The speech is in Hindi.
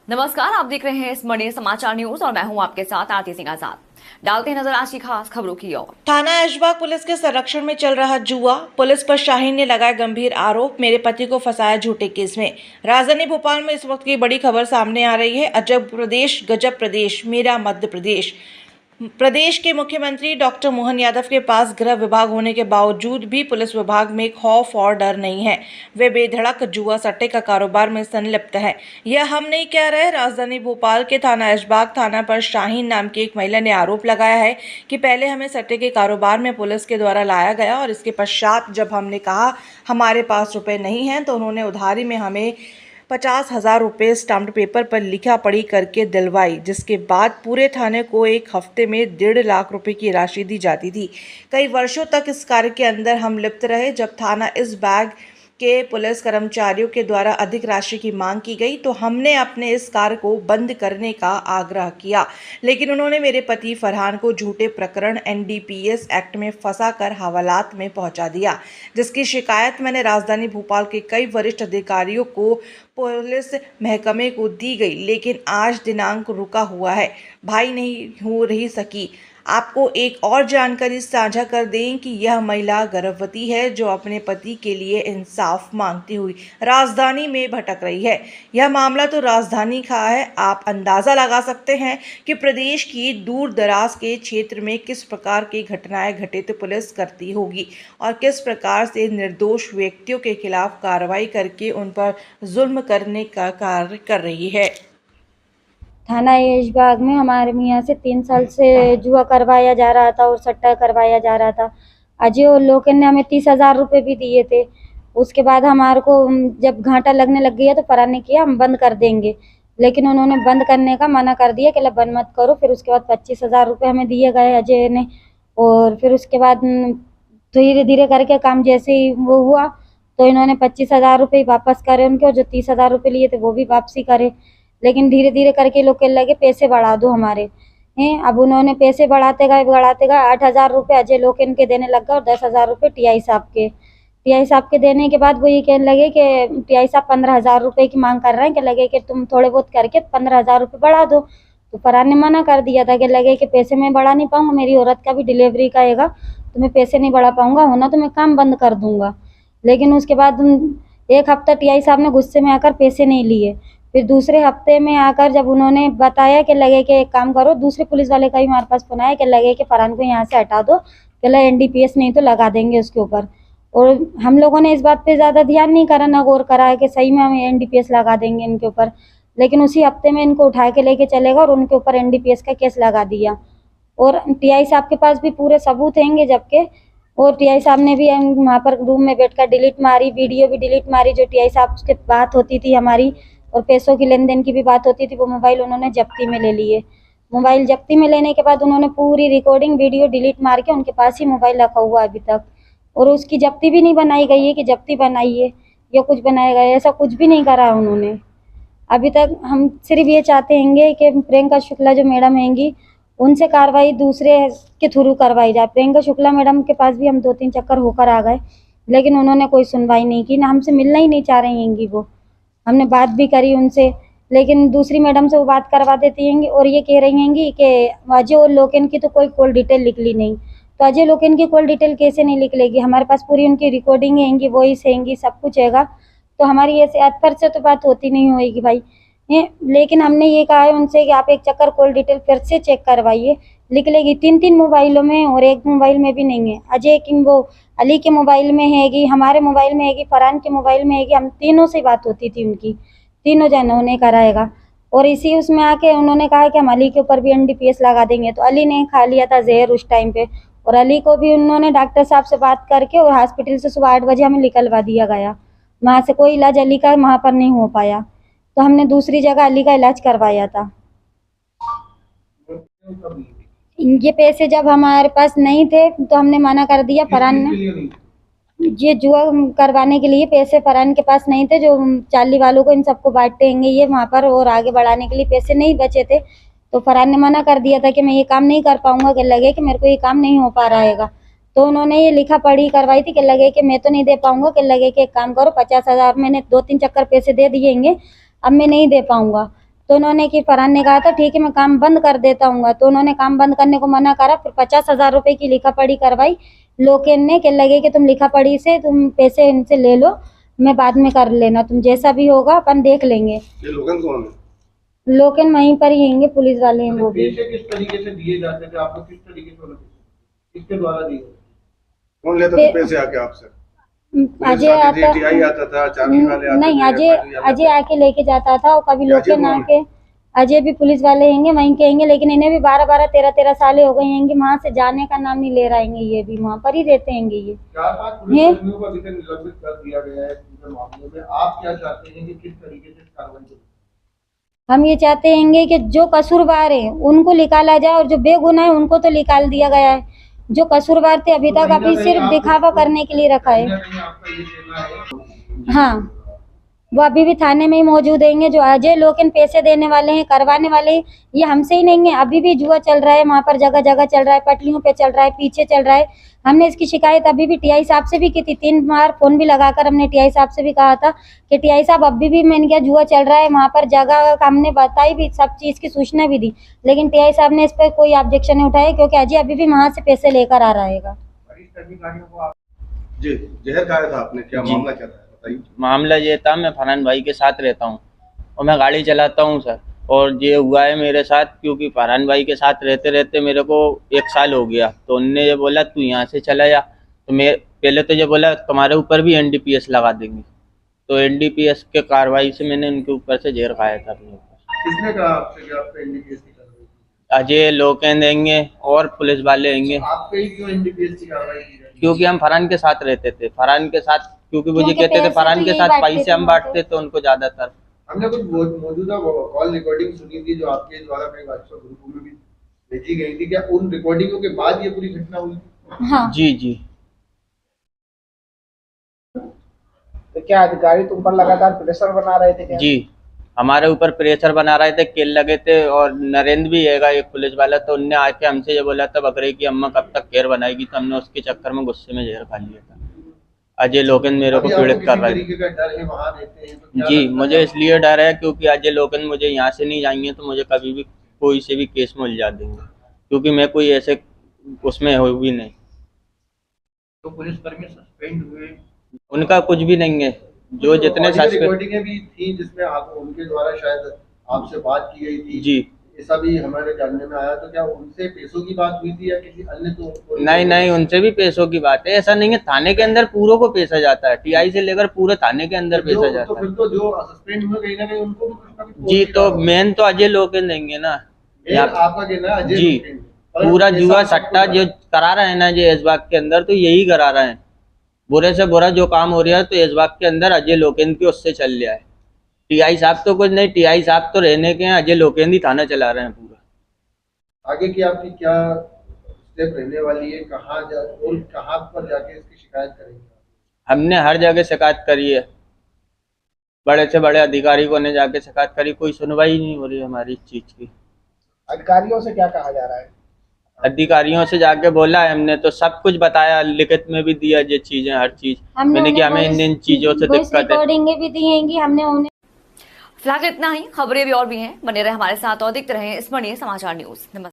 नमस्कार, आप देख रहे हैं स्मरणीय समाचार न्यूज और मैं हूं आपके साथ आरती सिंह आजाद। डालते हैं नजर आज की खास खबरों की ओर। थाना ऐशबाग पुलिस के संरक्षण में चल रहा जुआ। पुलिस पर शाहीन ने लगाए गंभीर आरोप, मेरे पति को फंसाया झूठे केस में। राजधानी भोपाल में इस वक्त की बड़ी खबर सामने आ रही है। अजब प्रदेश, गजब प्रदेश, मेरा मध्य प्रदेश। प्रदेश के मुख्यमंत्री डॉक्टर मोहन यादव के पास गृह विभाग होने के बावजूद भी पुलिस विभाग में खौफ और डर नहीं है। वे बेधड़क जुआ सट्टे का कारोबार में संलिप्त है। यह हम नहीं कह रहे। राजधानी भोपाल के थाना ऐशबाग थाना पर शाहीन नाम की एक महिला ने आरोप लगाया है कि पहले हमें सट्टे के कारोबार में पुलिस के द्वारा लाया गया और इसके पश्चात जब हमने कहा हमारे पास रुपए नहीं हैं तो उन्होंने उधारी में हमें 50,000 रुपये स्टाम्प्ड पेपर पर लिखा पढ़ी करके दिलवाई, जिसके बाद पूरे थाने को एक हफ्ते में 1.5 लाख रुपए की राशि दी जाती थी। कई वर्षों तक इस कार्य के अंदर हम लिप्त रहे। जब थाना इस बैग के पुलिस कर्मचारियों के द्वारा अधिक राशि की मांग की गई तो हमने अपने इस कार्य को बंद करने का आग्रह किया, लेकिन उन्होंने मेरे पति फरहान को झूठे प्रकरण NDPS एक्ट में फंसाकर हवालात में पहुंचा दिया, जिसकी शिकायत मैंने राजधानी भोपाल के कई वरिष्ठ अधिकारियों को पुलिस महकमे को दी गई, लेकिन आज दिनांक रुका हुआ है। भाई नहीं हो रही सकी। आपको एक और जानकारी साझा कर दें कि यह महिला गर्भवती है जो अपने पति के लिए इंसाफ मांगती हुई राजधानी में भटक रही है। यह मामला तो राजधानी का है। आप अंदाज़ा लगा सकते हैं कि प्रदेश की दूर दराज के क्षेत्र में किस प्रकार की घटनाएं घटित पुलिस करती होगी और किस प्रकार से निर्दोष व्यक्तियों के खिलाफ कार्रवाई करके उन पर जुल्म करने का कार्य कर रही है। थाना ऐशबाग में हमारे मियाँ से 3 साल से जुआ करवाया जा रहा था और सट्टा करवाया जा रहा था। अजय और लोकन ने हमें 30,000 रुपये भी दिए थे। उसके बाद हमारे को जब घाटा लगने लग गया तो फरहान ने किया हम बंद कर देंगे, लेकिन उन्होंने बंद करने का मना कर दिया कि बंद मत करो। फिर उसके बाद 25,000 रुपये हमें दिए गए अजय ने, और फिर उसके बाद धीरे धीरे करके काम जैसे ही वो हुआ तो इन्होंने 25,000 रुपये वापस करे उनके, और जो 30,000 रुपये लिए थे वो भी वापसी करे। लेकिन धीरे धीरे करके लोग कहने लगे पैसे बढ़ा दो हमारे हैं। अब उन्होंने पैसे बढ़ाते गए 8,000 रुपये अजय लोग इनके देने लग गए और 10,000 रुपये टीआई साहब के देने के बाद वो ये कहने लगे कि टीआई साहब 15,000 रुपये की मांग कर रहे हैं कि लगे कि तुम थोड़े बहुत करके 15,000 रुपये बढ़ा दो। तो फरहान ने मना कर दिया था कि लगे कि पैसे मैं बढ़ा नहीं पाऊँगा, मेरी औरत का भी डिलीवरी का आएगा तो मैं पैसे नहीं बढ़ा पाऊँगा, होना तो मैं काम बंद कर दूँगा। लेकिन उसके बाद एक हफ्ता टीआई साहब ने गुस्से में आकर पैसे नहीं लिए। फिर दूसरे हफ्ते में आकर जब उन्होंने बताया कि लगे कि एक काम करो, दूसरे पुलिस वाले का भी हमारे पास फोन आया कि लगे कि फरहान को यहाँ से हटा दो, पहले NDPS नहीं तो लगा देंगे उसके ऊपर। और हम लोगों ने इस बात पे ज़्यादा ध्यान नहीं करा, ना गौर करा है कि सही में हम NDPS लगा देंगे इनके ऊपर। लेकिन उसी हफ्ते में इनको उठा के लेके चलेगा और उनके ऊपर NDPS का केस लगा दिया। और टीआई साहब के पास भी पूरे सबूत हैंगे जबकि, और टीआई साहब ने भी वहाँ पर रूम में बैठकर डिलीट मारी, वीडियो भी डिलीट मारी। जो टीआई साहब से बात होती थी हमारी और पैसों की लेन देन की भी बात होती थी, वो मोबाइल उन्होंने जब्ती में ले लिए। मोबाइल जब्ती में लेने के बाद उन्होंने पूरी रिकॉर्डिंग वीडियो डिलीट मार के उनके पास ही मोबाइल रखा हुआ अभी तक, और उसकी जब्ती भी नहीं बनाई गई है कि जब्ती बनाई है या कुछ बनाया गया है, ऐसा कुछ भी नहीं करा उन्होंने अभी तक। हम सिर्फ ये चाहते हैं कि प्रियंका शुक्ला जो मैडम हैंगी उनसे कार्रवाई दूसरे के थ्रू करवाई जाए। प्रियंका शुक्ला मैडम के पास भी हम 2-3 चक्कर होकर आ गए, लेकिन उन्होंने कोई सुनवाई नहीं की, ना हमसे मिलना ही नहीं चाह रही हैंगी वो। हमने बात भी करी उनसे, लेकिन दूसरी मैडम से वो बात करवा देती हैंगी और ये कह रही हैंगी कि अजय और लोकेन की तो कोई कॉल डिटेल निकली नहीं। तो अजय लोकेन की कॉल डिटेल कैसे नहीं निकलेगी? हमारे पास पूरी उनकी रिकॉर्डिंग हैंगी, वॉइस हैंगी, सब कुछ हैगा। तो हमारी ऐसे अतपर से तो बात होती नहीं होएगी भाई। लेकिन हमने ये कहा है उनसे कि आप एक चक्कर कॉल डिटेल फिर से चेक करवाइए, निकलेगी। 3-3 मोबाइलों में और एक मोबाइल में भी नहीं है। अजय की वो अली के मोबाइल में हैगी, हमारे मोबाइल में हैगी, फरहान के मोबाइल में हैगी। हम तीनों से बात होती थी उनकी, तीनों जनों ने कराएगा। और इसी उसमें आके उन्होंने कहा कि हम अली के ऊपर भी NDPS लगा देंगे। तो अली ने खा लिया था जहर उस टाइम पे, और अली को भी उन्होंने डॉक्टर साहब से बात करके और हॉस्पिटल से सुबह 8 बजे हमें निकलवा दिया गया। वहाँ से कोई इलाज अली का वहाँ पर नहीं हो पाया, तो हमने दूसरी जगह अली का इलाज करवाया था। ये पैसे जब हमारे पास नहीं थे तो हमने मना कर दिया। फरहान ने ये जुआ करवाने के लिए पैसे फरहान के पास नहीं थे, जो चाली वालों को इन सबको बांटते हैं ये वहाँ पर, और आगे बढ़ाने के लिए पैसे नहीं बचे थे। तो फरहान ने मना कर दिया था कि मैं ये काम नहीं कर पाऊंगा, कि लगे कि मेरे को ये काम नहीं हो पा रहेगा। तो उन्होंने ये लिखा पढ़ी करवाई थी कि लगे कि मैं तो नहीं दे पाऊंगा, कि लगे कि एक काम करो 50,000 मैंने 2-3 चक्कर पैसे दे दिएंगे, अब मैं नहीं दे पाऊंगा। तो उन्होंने कि फरहान ने कहा था ठीक है मैं काम बंद कर देता हूँ, तो उन्होंने काम बंद करने को मना करा। फिर 50,000 रुपए की लिखा पढ़ी करवाई लोकेन ने कि लगे कि तुम लिखा पढ़ी से तुम पैसे इनसे ले लो, मैं बाद में कर लेना, तुम जैसा भी होगा अपन देख लेंगे। ये लोगन कौन है? लोकेन वहीं पर ही हैंगे, पुलिस वाले हैं वो भी। पैसे किस तरीके से दिए जाते थे आपको, किस तरीके से किसके द्वारा दिए? कौन लेता था पैसे आके आपसे? अजय आता, टीआई आता था, चाबी वाले आते नहीं थे, अजय आके लेके जाता था, और कभी अजय लोकेन कौन आके, अजय भी पुलिस वाले हैंगे वहीं के हैंगे, लेकिन इन्हें भी 12-12, 13-13 साल हो गए हैंगे, वहाँ से जाने का नाम नहीं ले रहे हैं, ये भी वहाँ पर ही रहते हैंगे। ये 4-5 पुलिसकर्मियों को अभी तक निलंबित कर दिया गया है पूरे मामले में, आप क्या चाहते हैं कि किस तरीके से कार्रवाई हो? हम ये चाहते हैंगे कि जो कसूरवार हैं उनको निकाला जाए, और जो बेगुनाह है उनको तो निकाल दिया गया है। जो कसूरवार थे अभी तक अभी सिर्फ दिखावा करने के लिए रखा है। आपका ये कहना है? हाँ, वो अभी भी थाने में ही मौजूद रहेंगे। जो अजय लोकेन पैसे देने वाले हैं, करवाने वाले हैं, ये हमसे ही नहीं है। अभी भी जुआ चल रहा है वहाँ पर, जगह जगह चल रहा है, पटलियों पे चल रहा है, पीछे चल रहा है। हमने इसकी शिकायत अभी भी टीआई साहब से भी की थी, 3 बार फोन भी लगाकर हमने टीआई साहब से भी कहा था कि टीआई साहब अभी भी मैंने क्या जुआ चल रहा है वहाँ पर, जगह हमने बताई भी, सब चीज़ की सूचना भी दी, लेकिन टीआई साहब ने इस पर कोई ऑब्जेक्शन नहीं उठाया, क्योंकि अजय अभी भी वहाँ से पैसे लेकर आ रहेगा। जी जहर खाया था आपने, क्या जी। मामला क्या था बताइए? मामला ये था, मैं फरहान भाई के साथ रहता हूँ और मैं गाड़ी चलाता हूँ सर, और ये हुआ है मेरे साथ क्योंकि फरहान भाई के साथ रहते रहते मेरे को 1 साल हो गया। तो उनने ये बोला तू यहाँ से चला जा, तो मैं पहले तो ये बोला तुम्हारे ऊपर भी एनडीपीएस लगा देंगे, तो एनडीपीएस के कार्रवाई से मैंने उनके ऊपर से जहर खाया था अपने ऊपर। किसने कहा आपसे कि आपको एनडीपीएस की कार्रवाई? अजय लोकेन देंगे और पुलिस वाले देंगे, आप पे ही क्यों एनडीपीएस की कार्रवाई की जाएगी? क्योंकि हम फरहान के साथ रहते थे, फरहान के साथ, क्योंकि मुझे क्योंकि कहते थे पैसे फरहान तो के यही साथ बांटते पैसे थे हम वहाँ पे। बांटते तो उनको ज्यादातर। हमने कुछ मौजूदा कॉल रिकॉर्डिंग सुनी थी जो आपके द्वारा कई व्हाट्सएप ग्रुपों में भी भेजी गई थी, क्या उन रिकॉर्डिंगों के बाद ये पूरी घटना हुई? हाँ जी जी। तो क्या अधिकारी तुम पर लगातार प्रेशर बना रहे थे क्या? जी, हमारे ऊपर प्रेशर बना रहे थे, केल लगे थे, और नरेंद्र भी हैगा एक पुलिस वाला, तो उनने आके हमसे ये बोला था बकरे की अम्मा कब तक खैर बनाएगी, तो हमने उसके चक्कर में गुस्से में जहर खा लिया था। अजय लोकेन मेरे को अभी आपको पीड़ित कर किसी रहा है। तरीके का डर है, वहाँ रहते हैं तो क्या जी, लगता मुझे है? इसलिए डर है क्योंकि अजय लोकेन मुझे यहाँ से नहीं जाएंगे तो मुझे कभी भी कोई से भी केस में उलझा देंगे, क्योंकि मैं कोई ऐसे उसमें हो भी नहीं। तो पुलिसकर्मी सस्पेंड हुए, उनका कुछ भी नहीं है, जो जितने सस्पेंड। रिकॉर्डिंगें भी थी जिसमें आप उनके द्वारा शायद आपसे बात की गई थी, जी ऐसा भी हमारे जानने में आया। तो क्या उनसे पैसों की बात हुई थी या किसी अन्य तो? नहीं, उनसे भी पैसों की बात है, ऐसा नहीं है। थाने के अंदर पूरों को पेशा जाता है, टीआई से लेकर पूरे थाने के अंदर पेशा तो जाता फिर है। तो जो सस्पेंड हुए कहीं ना कहीं उनको भी कुछ ना कुछ जी, तो पहुंचेगा। मेन तो अजय लोकेन देंगे ना। मेन यहाँ आपका कहना है अजय जी, लोकेन। पर पूरा ऐसा जुआ आपको सट्टा लगा? जो करा रहे हैं ना जो ऐशबाग के अंदर, तो यही करा रहे हैं। बुरे से बुरा जो काम हो रहा है तो ऐशबाग के अंदर अजय लोकेन की उससे चल रहा है। टीआई साहब तो कुछ नहीं, टीआई साहब तो रहने के हैं, अजय लोकेन ही थाना चला रहे हैं पूरा। आगे की आपकी क्या स्टेप रहने वाली है, कहाँ पर जाके इसकी शिकायत करेंगे? हमने हर जगह शिकायत करी है, बड़े से बड़े अधिकारी को ने जाके शिकायत करी, कोई सुनवाई नहीं हो रही है हमारी इस चीज की। अधिकारियों से क्या कहा जा रहा है? अधिकारियों से जाके बोला है हमने, तो सब कुछ बताया, लिखित में भी दिया ये चीजें, हर चीज मैंने कि हमें इन चीजों से दिक्कत है। रिकॉर्डिंगे भी दी हैंगी हमने उन्हें। फिलहाल इतना ही, खबरें भी और भी हैं, बने रहे हमारे साथ और देखते रहे स्मरणीय समाचार न्यूज। नमस्कार।